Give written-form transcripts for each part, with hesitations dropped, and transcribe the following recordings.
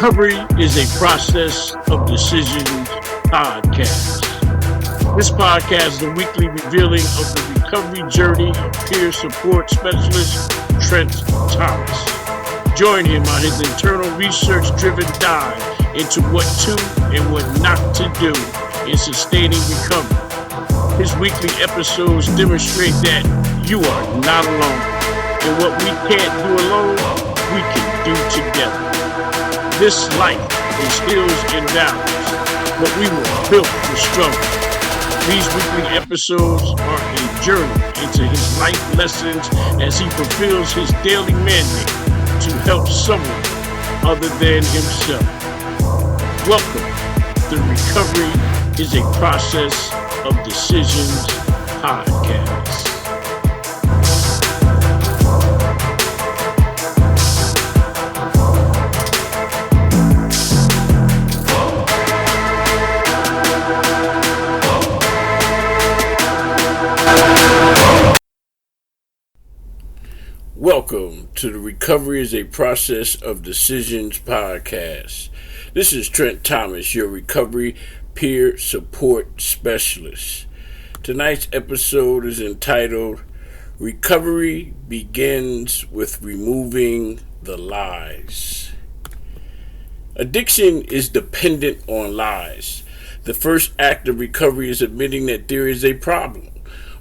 Recovery is a process of decisions podcast. This podcast is a weekly revealing of the recovery journey of peer support specialist Trent Thomas. Join him on his internal research-driven dive into what to and what not to do in sustaining recovery. His weekly episodes demonstrate that you are not alone, and what we can't do alone, we can do together. This life is hills and valleys, but we were built for struggle. These weekly episodes are a journey into his life lessons as he fulfills his daily mandate to help someone other than himself. Welcome. The Recovery is a Process of Decisions podcast. Welcome to the Recovery is a Process of Decisions podcast. This is Trent Thomas, your recovery peer support specialist. Tonight's episode is entitled Recovery Begins with Removing the Lies. Addiction is dependent on lies. The first act of recovery is admitting that there is a problem.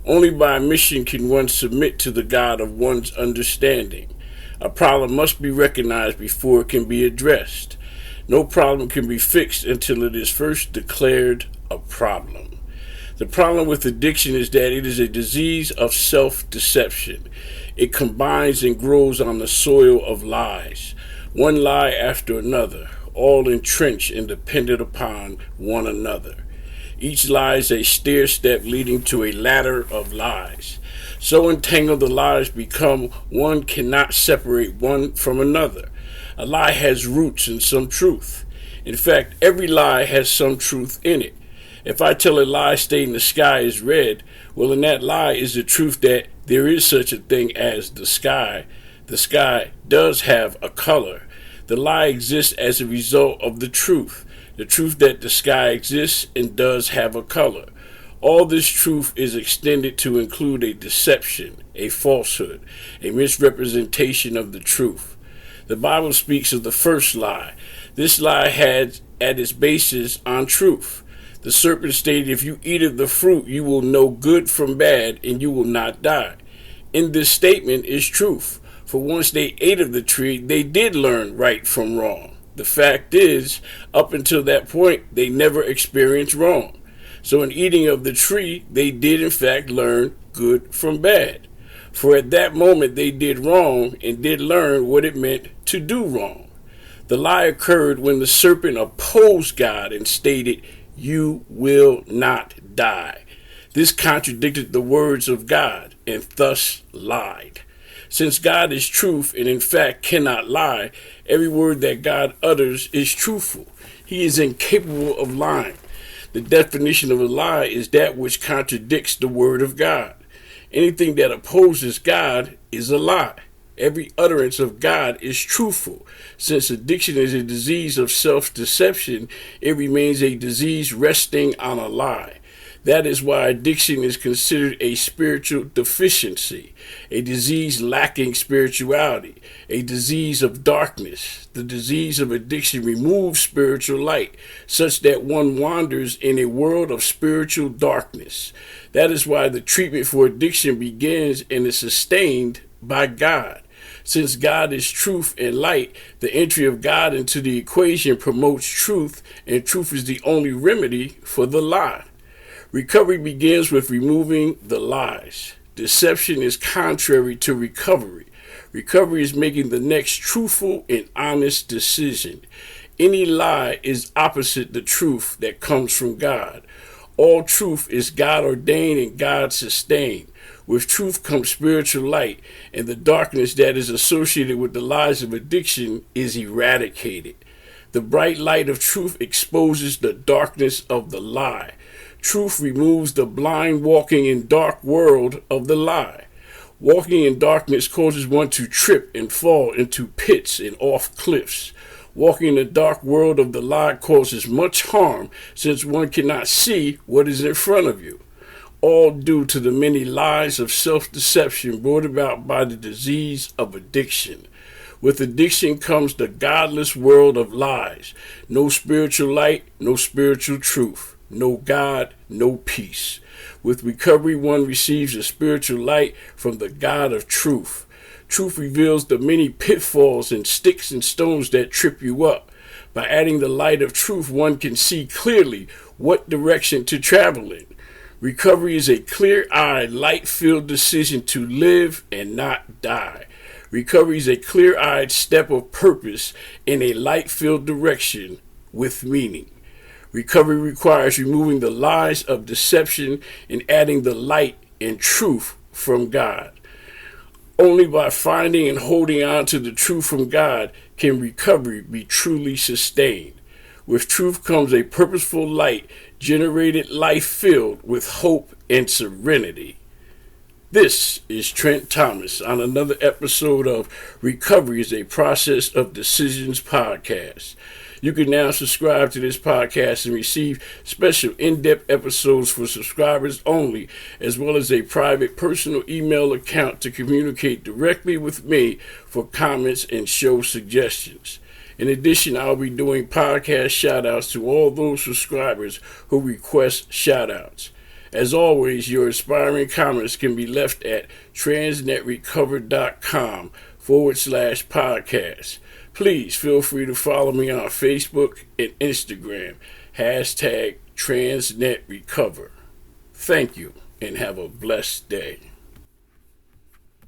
Only by admission can one submit to the God of one's understanding. A problem must be recognized before it can be addressed. No problem can be fixed until it is first declared a problem. The problem with addiction is that it is a disease of self-deception. It combines and grows on the soil of lies, one lie after another, all entrenched and dependent upon one another. Each lie is a stair step leading to a ladder of lies. So entangled the lies become, one cannot separate one from another. A lie has roots and some truth. In fact, every lie has some truth in it. If I tell a lie stating the sky is red, well, in that lie is the truth that there is such a thing as the sky. The sky does have a color. The lie exists as a result of the truth that the sky exists and does have a color. All this truth is extended to include a deception, a falsehood, a misrepresentation of the truth. The Bible speaks of the first lie. This lie had at its basis on truth. The serpent stated, if you eat of the fruit, you will know good from bad and you will not die. In this statement is truth. For once they ate of the tree, they did learn right from wrong. The fact is, up until that point, they never experienced wrong. So in eating of the tree, they did in fact learn good from bad. For at that moment they did wrong and did learn what it meant to do wrong. The lie occurred when the serpent opposed God and stated, you will not die. This contradicted the words of God and thus lied. Since God is truth and in fact cannot lie, every word that God utters is truthful. He is incapable of lying. The definition of a lie is that which contradicts the word of God. Anything that opposes God is a lie. Every utterance of God is truthful. Since addiction is a disease of self-deception, it remains a disease resting on a lie. That is why addiction is considered a spiritual deficiency, a disease lacking spirituality, a disease of darkness. The disease of addiction removes spiritual light, such that one wanders in a world of spiritual darkness. That is why the treatment for addiction begins and is sustained by God. Since God is truth and light, the entry of God into the equation promotes truth, and truth is the only remedy for the lie. Recovery begins with removing the lies. Deception is contrary to recovery. Recovery is making the next truthful and honest decision. Any lie is opposite the truth that comes from God. All truth is God ordained and God sustained. With truth comes spiritual light, and the darkness that is associated with the lies of addiction is eradicated. The bright light of truth exposes the darkness of the lie. Truth removes the blind walking in dark world of the lie. Walking in darkness causes one to trip and fall into pits and off cliffs. Walking in the dark world of the lie causes much harm since one cannot see what is in front of you, all due to the many lies of self-deception brought about by the disease of addiction. With addiction comes the godless world of lies. No spiritual light, no spiritual truth. No God, no peace. With recovery, one receives a spiritual light from the God of truth. Truth reveals the many pitfalls and sticks and stones that trip you up. By adding the light of truth, one can see clearly what direction to travel in. Recovery is a clear-eyed, light-filled decision to live and not die. Recovery is a clear-eyed step of purpose in a light-filled direction with meaning. Recovery requires removing the lies of deception and adding the light and truth from God. Only by finding and holding on to the truth from God can recovery be truly sustained. With truth comes a purposeful light, generated life filled with hope and serenity. This is Trent Thomas on another episode of Recovery is a Process of Decisions podcast. You can now subscribe to this podcast and receive special in-depth episodes for subscribers only, as well as a private personal email account to communicate directly with me for comments and show suggestions. In addition, I'll be doing podcast shout-outs to all those subscribers who request shout-outs. As always, your inspiring comments can be left at transnetrecover.com/podcast. Please feel free to follow me on Facebook and Instagram, #TransnetRecover. Thank you and have a blessed day.